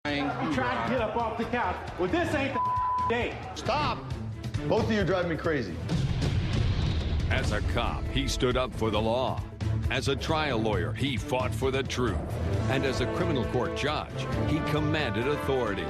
I'm trying to get up off the couch. Well, this ain't the day. Stop! Both of you drive me crazy. As a cop, he stood up for the law. As a trial lawyer, he fought for the truth. And as a criminal court judge, he commanded authority.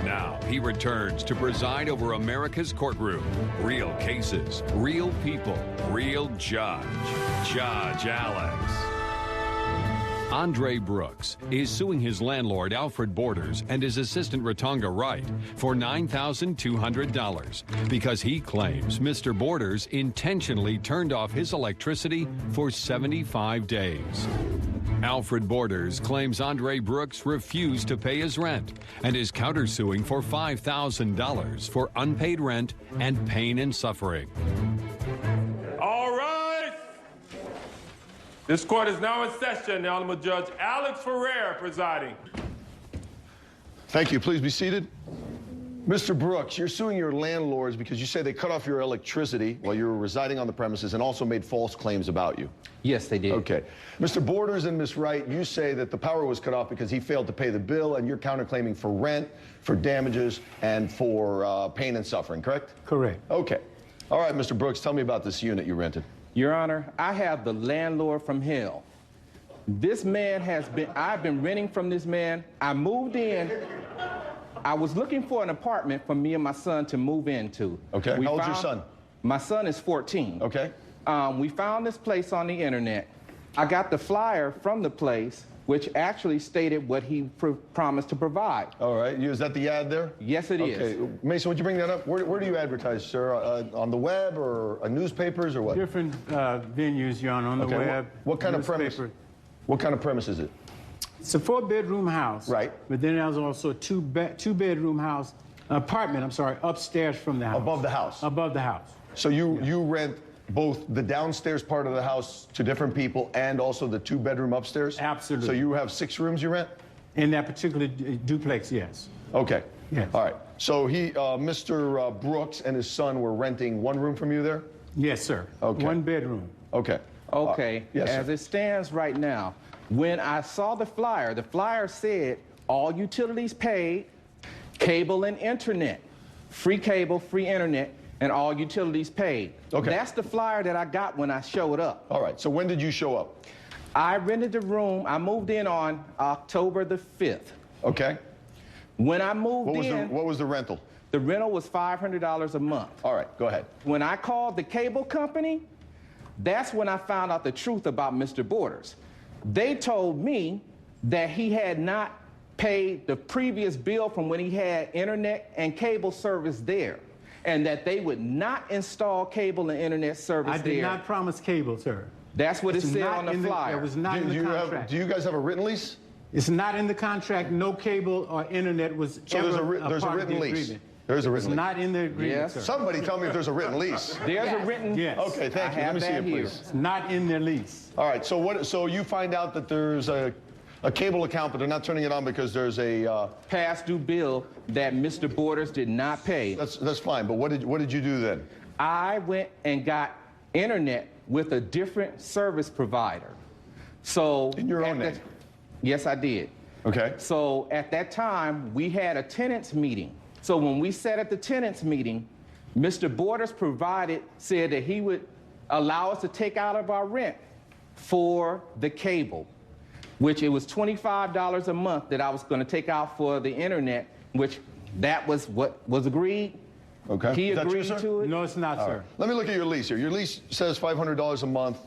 Now he returns to preside over America's courtroom. Real cases, real people, real judge. Judge Alex. Andre Brooks is suing his landlord, Alfred Borders, and his assistant, Rotonga Wright, for $9,200 because he claims Mr. Borders intentionally turned off his electricity for 75 days. Alfred Borders claims Andre Brooks refused to pay his rent and is countersuing for $5,000 for unpaid rent and pain and suffering. All right. This court is now in session. The Honorable Judge Alex Ferrer presiding. Thank you. Please be seated. Mr. Brooks, you're suing your landlords because you say they cut off your electricity while you were residing on the premises and also made false claims about you. Yes, they did. Okay. Mr. Borders and Ms. Wright, you say that the power was cut off because he failed to pay the bill, and you're counterclaiming for rent, for damages, and for pain and suffering, correct? Correct. Okay. All right, Mr. Brooks, tell me about this unit you rented. Your Honor, I have the landlord from hell. This man I've been renting from this man. I moved in. I was looking for an apartment for me and my son to move into. Okay, how old's your son? My son is 14. Okay. We found this place on the internet. I got the flyer from the place, which actually stated what he promised to provide. All right, is that the ad there? Yes, it is. Okay, Mason, would you bring that up? Where do you advertise, sir? On the web or newspapers or what? Different venues, Your Honor, on the web. What kind of premise? What kind of premise is it? It's a 4-bedroom house. Right. But then there's also a two-bedroom house, apartment, upstairs from the house. Above the house? Above the house. So you rent both the downstairs part of the house to different people and also the 2-bedroom upstairs? Absolutely. So you have 6 rooms you rent? In that particular duplex, yes. Okay. Yes. All right. So Mr. Brooks and his son were renting 1 room from you there? Yes, sir. Okay. 1 bedroom. Okay. Okay. Yes, as sir. it stands right now, when I saw the flyer said all utilities paid, cable and internet, free cable, free internet, and all utilities paid. Okay. That's the flyer that I got when I showed up. All right. So when did you show up? I rented the room. I moved in on October the 5th. Okay. When I moved What was the rental? the rental was $500 a month. All right. Go ahead. When I called the cable company, that's when I found out the truth about Mr. Borders. They told me that he had not paid the previous bill from when he had internet and cable service there, and that they would not install cable and internet service there. I did not promise cable, sir. That's what it said on the flyer. It was not in the contract. Do you guys have a written lease? It's not in the contract. No cable or internet was ever there's a part of written the lease. agreement. There's a written lease. It's not in the agreement, Yes. sir. Somebody tell me if there's a written lease. There's a written. Yes. Okay, thank you. Let me see it, please. It's not in their lease. All right. So you find out that there's a cable account, but they're not turning it on because there's a past due bill that Mr. Borders did not pay. That's fine. But what did you do then? I went and got internet with a different service provider. So In your own name? Yes, I did. Okay. So at that time, we had a tenants meeting. So when we sat at the tenants meeting, Mr. Borders said that he would allow us to take out of our rent for the cable, which it was $25 a month that I was going to take out for the internet, which that was what was agreed. Okay. He Is that true, agreed sir? to it. No, it's not, All sir. right. Let me look at your lease here. Your lease says $500 a month.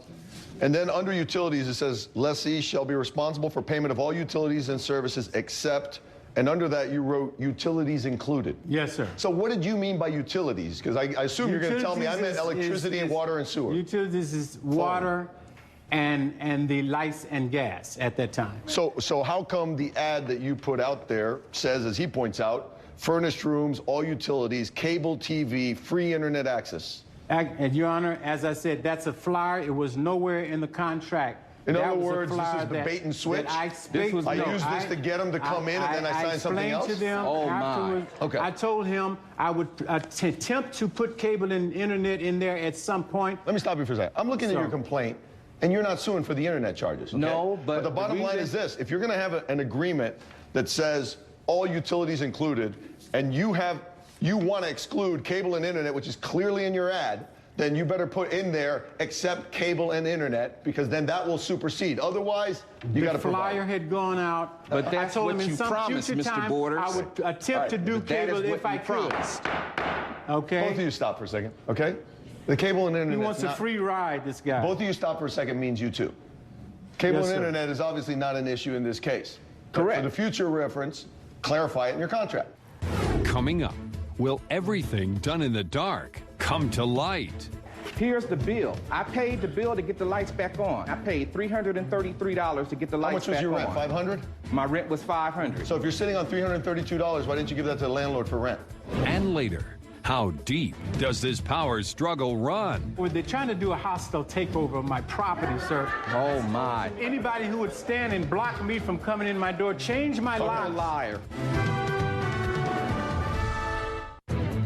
And then under utilities, it says, lessee shall be responsible for payment of all utilities and services except, and under that you wrote utilities included. Yes, sir. So what did you mean by utilities? Because I assume you're going to tell me I meant electricity and water and sewer. Utilities is water and the lights and gas at that time. So how come the ad that you put out there says, as he points out, furnished rooms, all utilities, cable TV, free internet access? And Your Honor, as I said, that's a flyer. It was nowhere in the contract. In That other was a words, this flyer is the that- bait and switch? that I used this to get him to come in, and then I signed something else? I explained to them Oh, my. afterwards. Okay. I told him I would attempt to put cable and internet in there at some point. Let me stop you for a second. I'm looking at your complaint, and you're not suing for the internet charges, okay? No, but the bottom the line reason- is this. If you're going to have an agreement that says all utilities included, and you want to exclude cable and internet, which is clearly in your ad, then you better put in there except cable and internet, because then that will supersede. Otherwise, you got to The flyer had gone out. But that's I told what him in you some promised, future Mr. time, Borders. I would attempt to do But that cable is if what I you could. promised. Okay? Both of you stop for a second, okay? The cable and internet. He wants a free ride, this guy. Both of you stop for a second means you too. Cable Yes, and sir. internet is obviously not an issue in this case. But Correct. for the future reference, clarify it in your contract. Coming up, will everything done in the dark come to light? Here's the bill. I paid the bill to get the lights back on. I paid $333 to get the How lights much was back your on. rent? 500? My rent was $500. So if you're sitting on $332, why didn't you give that to the landlord for rent? And later, how deep does this power struggle run? Well, they're trying to do a hostile takeover of my property, sir. Oh, my. Anybody who would stand and block me from coming in my door, change my You're a life. liar.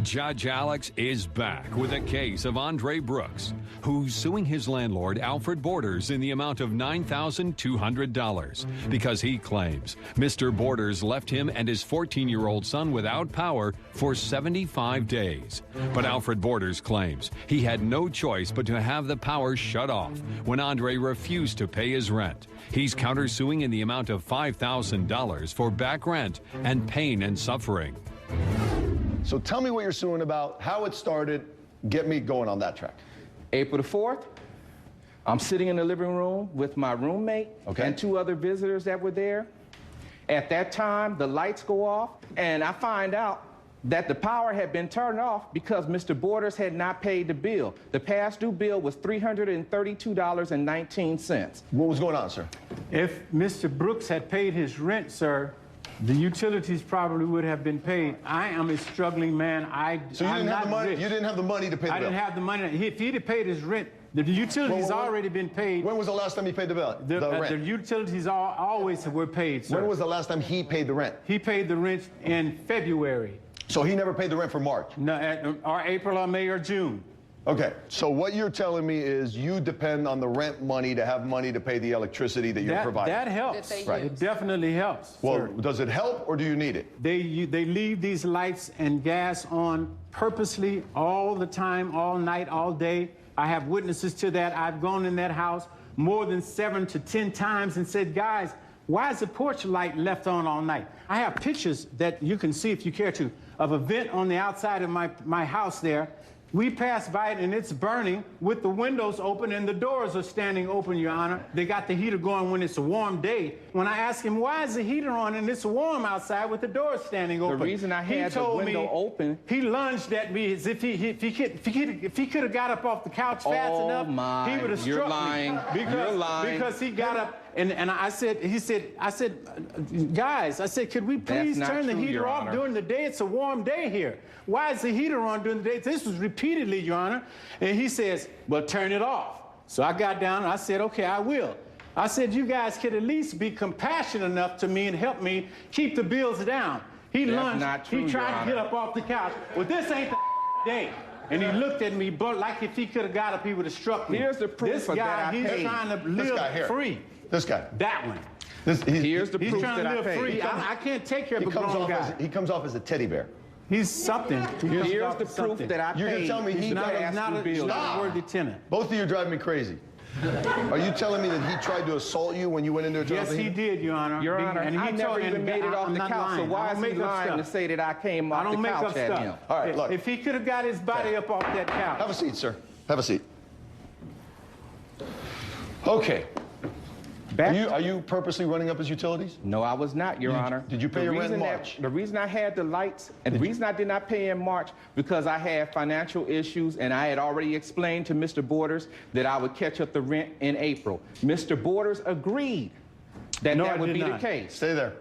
Judge Alex is back with a case of Andre Brooks, who's suing his landlord, Alfred Borders, in the amount of $9,200 because he claims Mr. Borders left him and his 14-year-old son without power for 75 days. But Alfred Borders claims he had no choice but to have the power shut off when Andre refused to pay his rent. He's countersuing in the amount of $5,000 for back rent and pain and suffering. So tell me what you're suing about, how it started. Get me going on that track. April the 4th, I'm sitting in the living room with my roommate and 2 other visitors that were there. At that time, the lights go off, and I find out that the power had been turned off because Mr. Borders had not paid the bill. The past due bill was $332.19. What was going on, sir? If Mr. Brooks had paid his rent, sir, the utilities probably would have been paid. I am a struggling man. So you I'm didn't have not the money. rich. You didn't have the money to pay the I bill. didn't have the money. If he'd have paid his rent, the utilities already been paid. When was the last time he paid the bill? The The rent. utilities always were paid, sir. When was the last time he paid the rent? He paid the rent in February, So he never paid the rent for March. or April, or May, or June. Okay. So what you're telling me is you depend on the rent money to have money to pay the electricity that you're providing. That helps. That they Right. It definitely helps. Well, sir. does it help or do you need it? They leave these lights and gas on purposely all the time, all night, all day. I have witnesses to that. I've gone in that house more than 7 to 10 times and said, guys, why is the porch light left on all night? I have pictures that you can see if you care to of a vent on the outside of my house there. We passed by it and it's burning with the windows open and the doors are standing open, Your Honor. They got the heater going when it's a warm day. When I asked him, why is the heater on and it's warm outside with the doors standing open? The reason I had the window open. He lunged at me as if he could have got up off the couch fast Oh, enough, my. he would have You're struck lying. me. Because, You're lying. Because he got up and I said, guys, I said, could we please not turn the true, heater Your off Honor. during the day? It's a warm day here. Why is the heater on during the day? This was repeatedly, Your Honor. And he says, well, turn it off. So I got down and I said, okay, I will. I said, you guys could at least be compassionate enough to me and help me keep the bills down. He That's lunged. not true, He tried Your to get Honor. up off the couch. Well, this ain't the day. And he looked at me, but like if he could have got up, he would have struck me. Here's the proof this of guy, that I he's paid. trying to This guy here. live free. This guy. That one. Here's the He's proof trying that to I live paid. free. I can't take care of He a comes, grown off guy. he comes off as a teddy bear. He's something. Here's the proof that I You're gonna paid. tell me This he- is the not past a, due bill. not a worthy tenant. Both of you drive me crazy. Are you telling me that he tried to assault you when you went into a Yes, he did, Your Honor. Your Honor, And he I never told- even and made it off I'm the not couch, so lying. why I is don't he make up lying to stuff. say that I came I off don't the make up couch at him? stuff. All right, look. If he could have got his body up off that couch. Have a seat, sir. Have a seat. Okay. Are you purposely running up his utilities? No, I was not, Your Honor. Did you pay your rent in March? The reason I had the lights, and the reason I did not pay in March, because I had financial issues, and I had already explained to Mr. Borders that I would catch up the rent in April. Mr. Borders agreed that No, that I would did be not. the case. Stay there.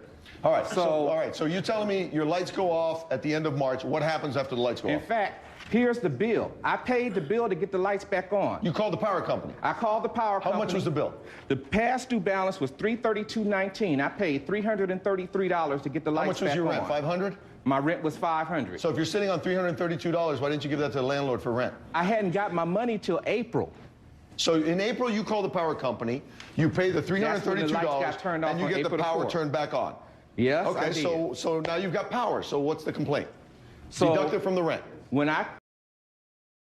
All right. So- all right. So you're telling me your lights go off at the end of March. What happens after the lights go In off? fact, here's the bill. I paid the bill to get the lights back on. You called the power company. I called the power How company. much was the bill? The past due balance was $332.19. I paid $333 to get the How lights much was back your on. rent? 500? My rent was $500. So if you're sitting on $332, why didn't you give that to the landlord for rent? I hadn't got my money till April. So in April, you call the power company, you pay the $332, That's when the lights got turned off and you on get the April the power 4th. turned back on. Yes, I Okay, did. so now you've got power. So what's the complaint? So Deduct it from the rent. when I